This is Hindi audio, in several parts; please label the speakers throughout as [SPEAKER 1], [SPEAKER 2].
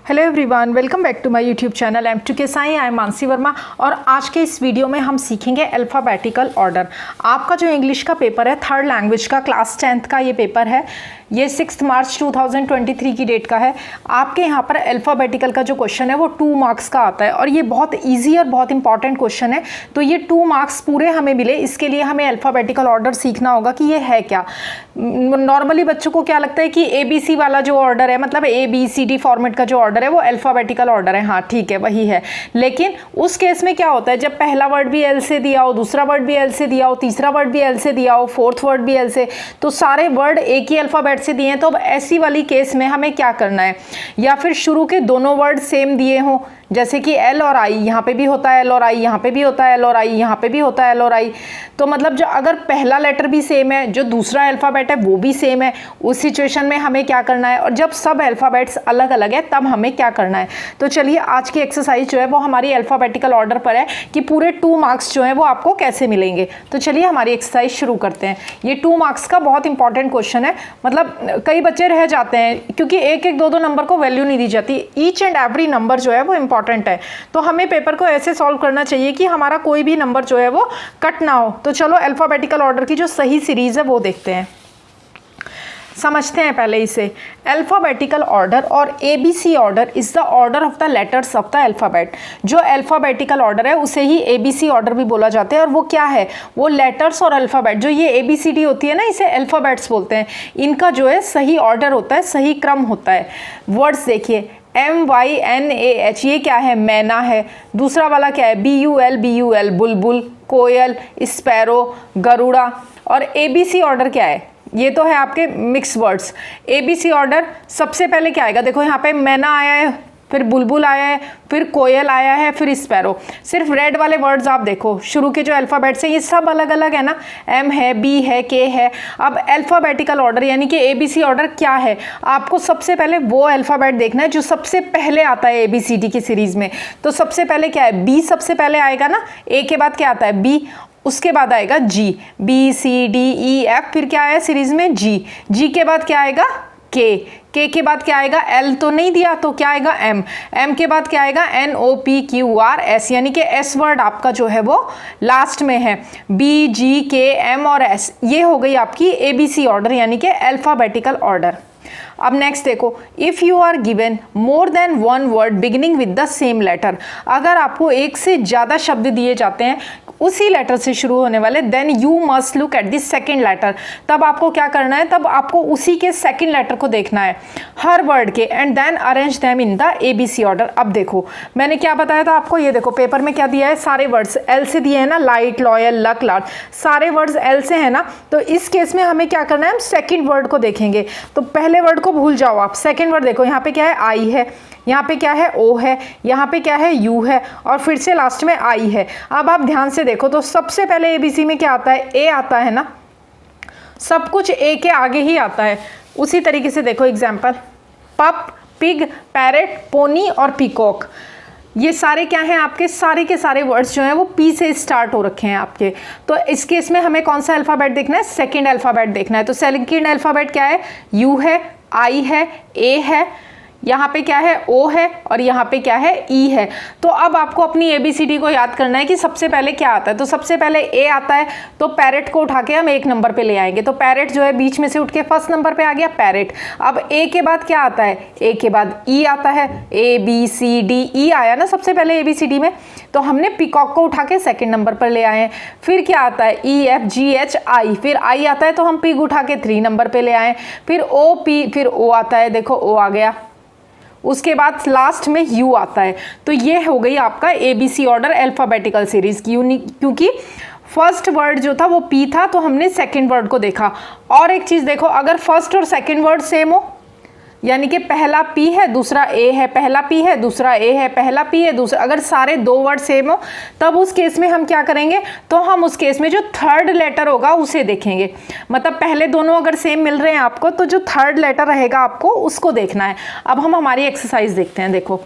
[SPEAKER 1] Hello everyone, welcome back to my YouTube channel M2K Sai. I am Mansi Verma और आज के इस वीडियो में हम सीखेंगे अल्फ़ाबेटिकल ऑर्डर। आपका जो इंग्लिश का पेपर है, थर्ड लैंग्वेज का क्लास 10th का ये पेपर है। ये 6 मार्च 2023 की डेट का है। आपके यहाँ पर अल्फ़ाबेटिकल का जो क्वेश्चन है वो 2 मार्क्स का आता है और ये बहुत ईजी और बहुत इंपॉर्टेंट क्वेश्चन है। तो ये 2 मार्क्स पूरे हमें मिले, इसके लिए हमें अल्फ़ाबेटिकल ऑर्डर सीखना होगा कि ये है क्या। नॉर्मली बच्चों को क्या लगता है कि ABC वाला जो ऑर्डर है, मतलब ABCD फॉर्मेट का जो ऑर्डर है वो अल्फ़ाबेटिकल ऑर्डर है। हाँ ठीक है, वही है। लेकिन उस केस में क्या होता है, जब पहला वर्ड भी L से दिया हो, दूसरा वर्ड भी L से दिया हो, तीसरा वर्ड भी L से दिया हो, फोर्थ वर्ड भी L से, तो सारे वर्ड एक ही अल्फ़ाबेट से दिए हैं। तो अब ऐसी वाली केस में हमें क्या करना है, या फिर शुरू के दोनों वर्ड सेम दिए हों, जैसे कि L और I, यहाँ पे भी होता है L और I, यहाँ पे भी होता है L और I, यहाँ पे भी होता है L और I। तो मतलब जो अगर पहला लेटर भी सेम है, जो दूसरा अल्फ़ाबेट है वो भी सेम है, उस सिचुएशन में हमें क्या करना है। और जब सब अल्फ़ाबेट्स अलग अलग है तब हमें क्या करना है। तो चलिए आज की एक्सरसाइज जो है वो हमारी अल्फ़ाबेटिकल ऑर्डर पर है कि पूरे 2 मार्क्स जो हैं वो आपको कैसे मिलेंगे। तो चलिए हमारी एक्सरसाइज शुरू करते हैं। ये 2 मार्क्स का बहुत इंपॉर्टेंट क्वेश्चन है। मतलब कई बच्चे रह जाते हैं क्योंकि एक एक दो नंबर को वैल्यू नहीं दी जाती। ईच एंड एवरी नंबर जो है वो इंपॉर्टेंट है। तो हमें पेपर को ऐसे सॉल्व करना चाहिए कि हमारा कोई भी नंबर जो है वो कट ना हो। तो चलो अल्फ़ाबेटिकल ऑर्डर की जो सही सीरीज है वो देखते हैं, समझते हैं पहले इसे। अल्फ़ाबेटिकल ऑर्डर और ABC order is the order of the letters of the alphabet. जो अल्फ़ाबेटिकल ऑर्डर है उसे ही ABC ऑर्डर भी बोला जाता है। और वो क्या है, वो लेटर्स और अल्फ़ाबेट, जो ये ABCD होती है ना, इसे अल्फ़ाबेट्स बोलते हैं। इनका जो है सही ऑर्डर होता है, सही क्रम होता है। वर्ड्स देखिए, MYNAH, ये क्या है, मैना है। दूसरा वाला क्या है, BUL बुलबुल, कोयल, स्पैरो, गरुड़ा। और ABC ऑर्डर क्या है, ये तो है आपके मिक्स वर्ड्स। ABC ऑर्डर सबसे पहले क्या आएगा, देखो यहाँ पे मैना आया है, फिर बुलबुल आया है, फिर कोयल आया है, फिर स्पैरो। सिर्फ रेड वाले वर्ड्स आप देखो, शुरू के जो अल्फ़ाबेट्स हैं ये सब अलग अलग है ना, M है, B है, K है। अब अल्फ़ाबेटिकल ऑर्डर यानी कि ABC ऑर्डर क्या है, आपको सबसे पहले वो अल्फ़ाबेट देखना है जो सबसे पहले आता है ABCD की सीरीज़ में। तो सबसे पहले क्या है, B सबसे पहले आएगा ना, A के बाद क्या आता है, B, उसके बाद आएगा G, BCDEF, फिर क्या आया सीरीज़ में G के बाद क्या आएगा, K के बाद क्या आएगा, L तो नहीं दिया तो क्या आएगा, M के बाद क्या आएगा, NOPQRS, यानी कि S वर्ड आपका जो है वो लास्ट में है। BGKM और S, ये हो गई आपकी ABC ऑर्डर यानी कि अल्फ़ाबेटिकल ऑर्डर। अब नेक्स्ट देखो, if you are given more than 1 word beginning with the same letter, अगर आपको एक से ज़्यादा शब्द दिए जाते हैं उसी लेटर से शुरू होने वाले, then you must look at the second letter. तब आपको क्या करना है, तब आपको उसी के सेकेंड लेटर को देखना है हर वर्ड के, and then arrange them in the ABC order. अब देखो मैंने क्या बताया था आपको, ये देखो पेपर में क्या दिया है, सारे वर्ड्स L से दिए हैं ना, लाइट, लॉयल, लक, लार्ज, सारे वर्ड्स L से है ना। तो इस केस में हमें क्या करना है, हम सेकेंड वर्ड को देखेंगे। तो पहले वर्ड को भूल जाओ आप, सेकेंड वर्ड देखो, यहाँ पे क्या है, I है, यहाँ पे क्या है, O है, यहाँ पे क्या है, U है, और फिर से लास्ट में I है। अब आप ध्यान से देखो तो सबसे पहले ABC में क्या आता है, A आता है ना, सब कुछ A के आगे ही आता है। उसी तरीके से देखो एग्जाम्पल, पप, पिग, पैरेट, पोनी और पीकॉक, ये सारे क्या हैं आपके, सारे के सारे वर्ड्स जो हैं वो P से स्टार्ट हो रखे हैं आपके। तो इस केस में हमें कौन सा अल्फ़ाबेट देखना है, सेकेंड अल्फ़ाबेट देखना है। तो सेकेंड अल्फ़ाबेट क्या है, U है, I है, A है, यहाँ पे क्या है, O है, और यहाँ पे क्या है, E है। तो अब आपको अपनी ABCD को याद करना है कि सबसे पहले क्या आता है। तो सबसे पहले A आता है, तो पैरेट को उठा के हम 1 नंबर पे ले आएंगे। तो पैरेट जो है बीच में से उठ के फर्स्ट नंबर पे आ गया, पैरेट। अब A के बाद क्या आता है, A के बाद E आता है, ABCDE आया ना सबसे पहले ABCD में, तो हमने पीकॉक को उठा के सेकेंड नंबर पर ले आए हैं। फिर क्या आता है, EFGHI, फिर I आता है तो हम पिग उठा के 3 नंबर पे ले आए। फिर OP, फिर O आता है, देखो O आ गया, उसके बाद लास्ट में U आता है। तो ये हो गई आपका ABC ऑर्डर अल्फ़ाबेटिकल सीरीज की, क्योंकि फर्स्ट वर्ड जो था वो P था तो हमने सेकंड वर्ड को देखा। और एक चीज़ देखो, अगर फर्स्ट और सेकंड वर्ड सेम हो, यानी कि पहला P है दूसरा A है, पहला P है दूसरा A है, पहला P है दूसरा, अगर सारे 2 वर्ड सेम हो तब उस केस में हम क्या करेंगे, तो हम उस केस में जो थर्ड लेटर होगा उसे देखेंगे। मतलब पहले दोनों अगर सेम मिल रहे हैं आपको तो जो थर्ड लेटर रहेगा आपको उसको देखना है। अब हम हमारी एक्सरसाइज देखते हैं। देखो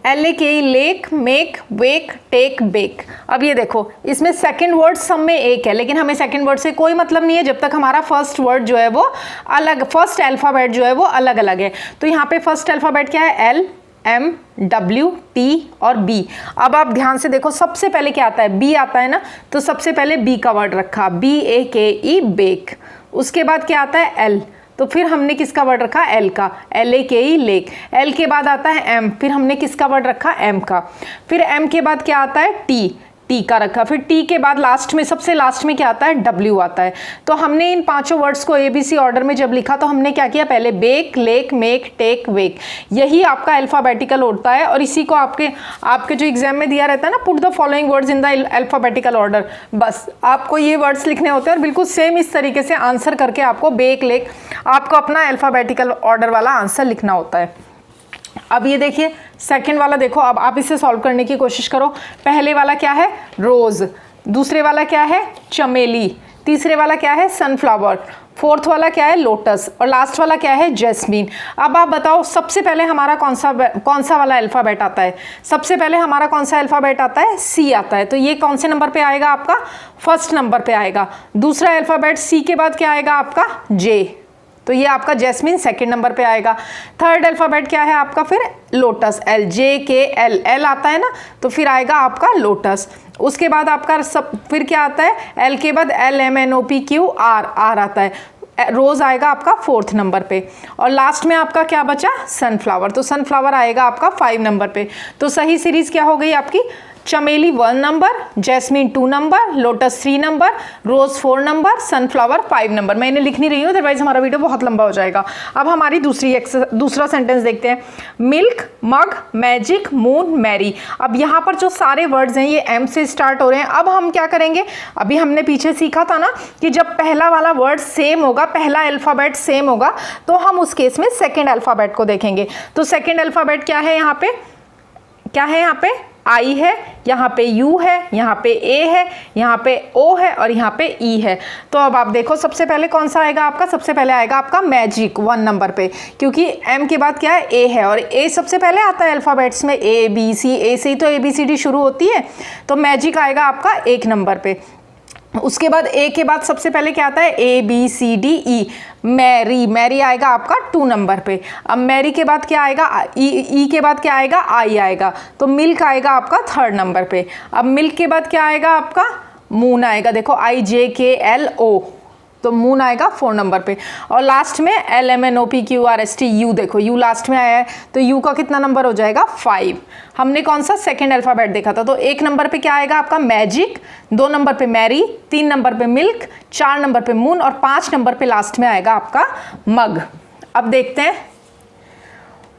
[SPEAKER 1] LAKE लेक, मेक, वेक, टेक, बेक। अब ये देखो इसमें सेकंड वर्ड सब में एक है, लेकिन हमें सेकंड वर्ड से कोई मतलब नहीं है जब तक हमारा फर्स्ट वर्ड जो है वो अलग, फर्स्ट अल्फ़ाबेट जो है वो अलग अलग है। तो यहाँ पे फर्स्ट अल्फ़ाबेट क्या है, L, M, W, T और B। अब आप ध्यान से देखो सबसे पहले क्या आता है, B आता है ना, तो सबसे पहले B का वर्ड रखा, BAKE बेक। उसके बाद क्या आता है L, तो फिर हमने किसका वर्ड रखा, L का, LAKE लेक। L के बाद आता है M, फिर हमने किसका वर्ड रखा, M का। फिर M के बाद क्या आता है T का रखा। फिर T के बाद लास्ट में, सबसे लास्ट में क्या आता है, W आता है। तो हमने इन पांचों वर्ड्स को ABC ऑर्डर में जब लिखा तो हमने क्या किया, पहले बेक, लेक, मेक, टेक, वेक। यही आपका अल्फ़ाबेटिकल होता है और इसी को आपके जो एग्जाम में दिया रहता है ना, put the following words in the alphabetical order, बस आपको ये वर्ड्स लिखने होते हैं और बिल्कुल सेम इस तरीके से आंसर करके आपको बेक, लेक, आपको अपना अल्फ़ाबेटिकल ऑर्डर वाला आंसर लिखना होता है। अब ये देखिए सेकंड वाला देखो, अब आप इसे सॉल्व करने की कोशिश करो। पहले वाला क्या है, रोज़। दूसरे वाला क्या है, चमेली। तीसरे वाला क्या है, सनफ्लावर। फोर्थ वाला क्या है, लोटस। और लास्ट वाला क्या है, जैस्मीन। अब आप बताओ सबसे पहले हमारा कौन सा वाला अल्फ़ाबेट आता है। सबसे पहले हमारा कौन सा अल्फ़ाबेट आता है, सी आता है। तो ये कौन से नंबर पे आएगा आपका, फर्स्ट नंबर पे आएगा। दूसरा अल्फ़ाबेट सी के बाद क्या आएगा आपका, जे, तो ये आपका जैस्मिन सेकंड नंबर पे आएगा। थर्ड अल्फ़ाबेट क्या है आपका, फिर लोटस, LJKL, एल आता है ना, तो फिर आएगा आपका लोटस। उसके बाद आपका फिर क्या आता है, L के बाद LMNOPQ R आता है। रोज़ आएगा आपका फोर्थ नंबर पे। और लास्ट में आपका क्या बचा, सनफ्लावर। तो सनफ्लावर आएगा आपका 5 नंबर पे। तो सही सीरीज़ क्या हो गई आपकी, चमेली 1 number, jasmine 2 number, lotus 3 number, rose 4 number, sunflower 5 number. मैं इन्हें लिख नहीं रही हूँ, अदरवाइज हमारा वीडियो बहुत लंबा हो जाएगा। अब हमारी दूसरा सेंटेंस देखते हैं, मिल्क, मग, मैजिक, मून, मैरी। अब यहाँ पर जो सारे वर्ड्स हैं ये M से स्टार्ट हो रहे हैं। अब हम क्या करेंगे, अभी हमने पीछे सीखा था ना कि जब पहला वाला वर्ड सेम होगा, पहला अल्फ़ाबेट सेम होगा, तो हम उस केस में सेकेंड अल्फ़ाबेट को देखेंगे। तो सेकेंड अल्फ़ाबेट क्या है, यहाँ पे क्या है, यहाँ पे I है, यहाँ पे U है, यहाँ पे A है, यहाँ पे O है और यहाँ पे E है। तो अब आप देखो सबसे पहले कौन सा आएगा आपका, सबसे पहले आएगा आपका मैजिक 1 नंबर पे, क्योंकि M के बाद क्या है, A है और A सबसे पहले आता है अल्फ़ाबेट्स में, ABC, A से ही तो ABCD शुरू होती है। तो मैजिक आएगा आपका 1 नंबर पे। उसके बाद A के बाद सबसे पहले क्या आता है, ABCDE, मैरी आएगा आपका 2 नंबर पे। अब मैरी के बाद क्या आएगा, ई के बाद क्या आएगा, आई आएगा। तो मिल्क आएगा आपका 3rd नंबर पे। अब मिल्क के बाद क्या आएगा आपका, मून आएगा, देखो IJKLO, तो मून आएगा 4 नंबर पे। और लास्ट में LMNOPQRST, यू, देखो यू लास्ट में आया है, तो यू का कितना नंबर हो जाएगा, 5। हमने कौन सा, सेकेंड अल्फ़ाबेट देखा था। तो 1 नंबर पे क्या आएगा आपका, मैजिक, 2 नंबर पे मैरी, 3 नंबर पे मिल्क, 4 नंबर पे मून और 5 नंबर पे लास्ट में आएगा आपका मग। अब देखते हैं,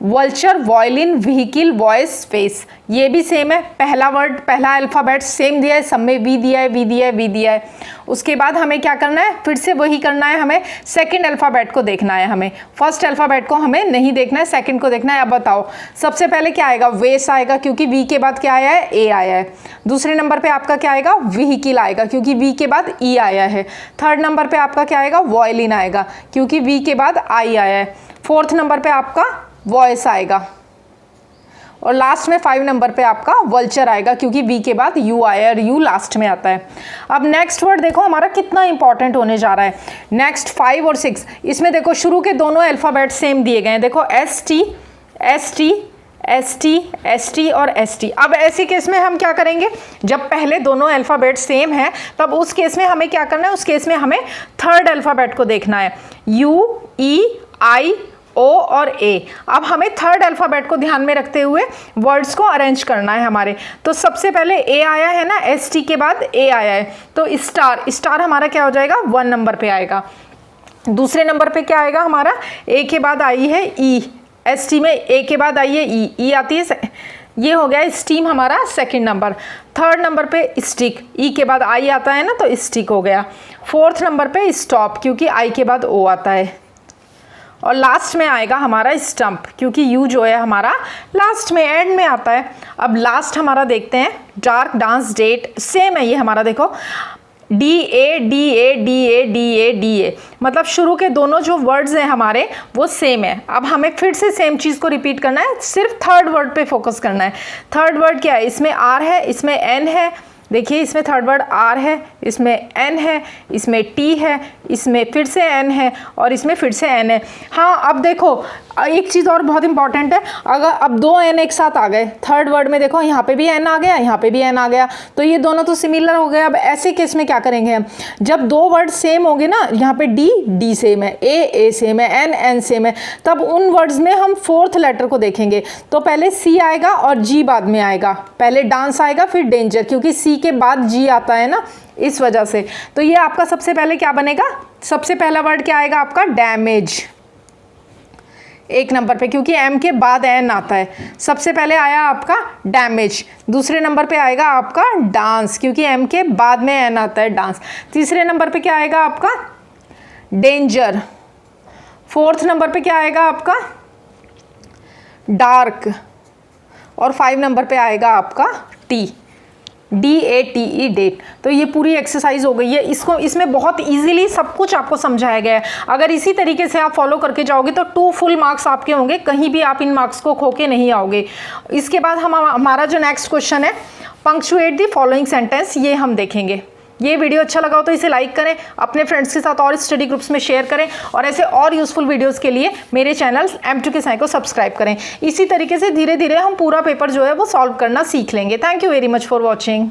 [SPEAKER 1] vulture, violin, vehicle, voice, face, ये भी सेम है। पहला वर्ड, पहला अल्फ़ाबेट सेम दिया है, सब में वी दिया है, वी दिया है, वी दिया है। उसके बाद हमें क्या करना है, फिर से वही करना है, हमें सेकंड अल्फ़ाबेट को देखना है, हमें फर्स्ट अल्फ़ाबेट को हमें नहीं देखना है, सेकंड को देखना है। अब बताओ सबसे पहले क्या आएगा, वेस आएगा, क्योंकि वी के बाद क्या आया है, ए आया है। दूसरे नंबर पर आपका क्या आएगा, व्हीकिल आएगा, क्योंकि वी के बाद ई आया है। थर्ड नंबर पर आपका क्या आएगा, वॉयलिन आएगा, क्योंकि वी के बाद आई आया है। फोर्थ नंबर पर आपका वॉइस आएगा और लास्ट में 5 नंबर पे आपका वल्चर आएगा, क्योंकि वी के बाद यू आया और यू लास्ट में आता है। अब नेक्स्ट वर्ड देखो हमारा कितना इंपॉर्टेंट होने जा रहा है। नेक्स्ट 5 और 6, इसमें देखो शुरू के दोनों अल्फ़ाबेट सेम दिए गए हैं, देखो ST, ST, ST, ST और ST। अब ऐसे केस में हम क्या करेंगे, जब पहले दोनों अल्फ़ाबेट सेम है तब उस केस में हमें क्या करना है, उस केस में हमें थर्ड अल्फ़ाबेट को देखना है, U, E, I, O और A। अब हमें थर्ड अल्फ़ाबेट को ध्यान में रखते हुए वर्ड्स को अरेंज करना है हमारे। तो सबसे पहले A आया है ना, ST के बाद A आया है, तो स्टार हमारा क्या हो जाएगा, 1 नंबर पे आएगा। दूसरे नंबर पे क्या आएगा हमारा, A के बाद आई है E, ST में A के बाद आई है E आती है, ये हो गया स्टीम हमारा सेकंड नंबर। थर्ड नंबर पे स्टिक, ई के बाद आई आता है ना, तो स्टिक हो गया। फोर्थ नंबर पे स्टॉप, क्योंकि आई के बाद ओ आता है। और लास्ट में आएगा हमारा स्टंप, क्योंकि यू जो है हमारा लास्ट में, एंड में आता है। अब लास्ट हमारा देखते हैं, डार्क, डांस, डेट, सेम है ये हमारा। देखो DA मतलब शुरू के दोनों जो वर्ड्स हैं हमारे वो सेम है। अब हमें फिर से सेम चीज़ को रिपीट करना है, सिर्फ थर्ड वर्ड पे फोकस करना है। थर्ड वर्ड क्या है, इसमें R है, इसमें N है, देखिए इसमें थर्ड वर्ड R है, इसमें N है, इसमें T है, इसमें फिर से N है और इसमें फिर से N है। हाँ अब देखो एक चीज़ और बहुत इंपॉर्टेंट है, अगर अब दो N एक साथ आ गए थर्ड वर्ड में, देखो यहाँ पे भी N आ गया, यहाँ पे भी N आ गया, तो ये दोनों तो सिमिलर हो गए। अब ऐसे केस में क्या करेंगे हम, जब दो वर्ड सेम होंगे ना, यहाँ पे D सेम है, A सेम है, N सेम है, तब उन वर्ड्स में हम फोर्थ लेटर को देखेंगे। तो पहले C आएगा और G बाद में आएगा, पहले डांस आएगा फिर डेंजर, क्योंकि C के बाद G आता है ना, इस वजह से। तो ये आपका सबसे पहले क्या बनेगा, सबसे पहला वर्ड क्या आएगा आपका, डैमेज, एक नंबर पे, क्योंकि M के बाद N आता है। सबसे पहले आया आपका डैमेज, दूसरे नंबर पे आएगा आपका डांस, क्योंकि M के बाद में N आता है, डांस। तीसरे नंबर पे क्या आएगा आपका, डेंजर। फोर्थ नंबर पे क्या आएगा आपका, डार्क। और 5 नंबर पे आएगा आपका DATE, डेट। तो ये पूरी एक्सरसाइज हो गई है। इसमें बहुत इजीली सब कुछ आपको समझाया गया है। अगर इसी तरीके से आप फॉलो करके जाओगे तो 2 फुल मार्क्स आपके होंगे, कहीं भी आप इन मार्क्स को खो के नहीं आओगे। इसके बाद हमारा जो नेक्स्ट क्वेश्चन है, पंक्चुएट द फॉलोइंग सेंटेंस, ये हम देखेंगे। ये वीडियो अच्छा लगा हो तो इसे लाइक करें, अपने फ्रेंड्स के साथ और स्टडी ग्रुप्स में शेयर करें, और ऐसे और यूजफुल वीडियोस के लिए मेरे चैनल M2K साई को सब्सक्राइब करें। इसी तरीके से धीरे धीरे हम पूरा पेपर जो है वो सॉल्व करना सीख लेंगे। Thank you very much for watching.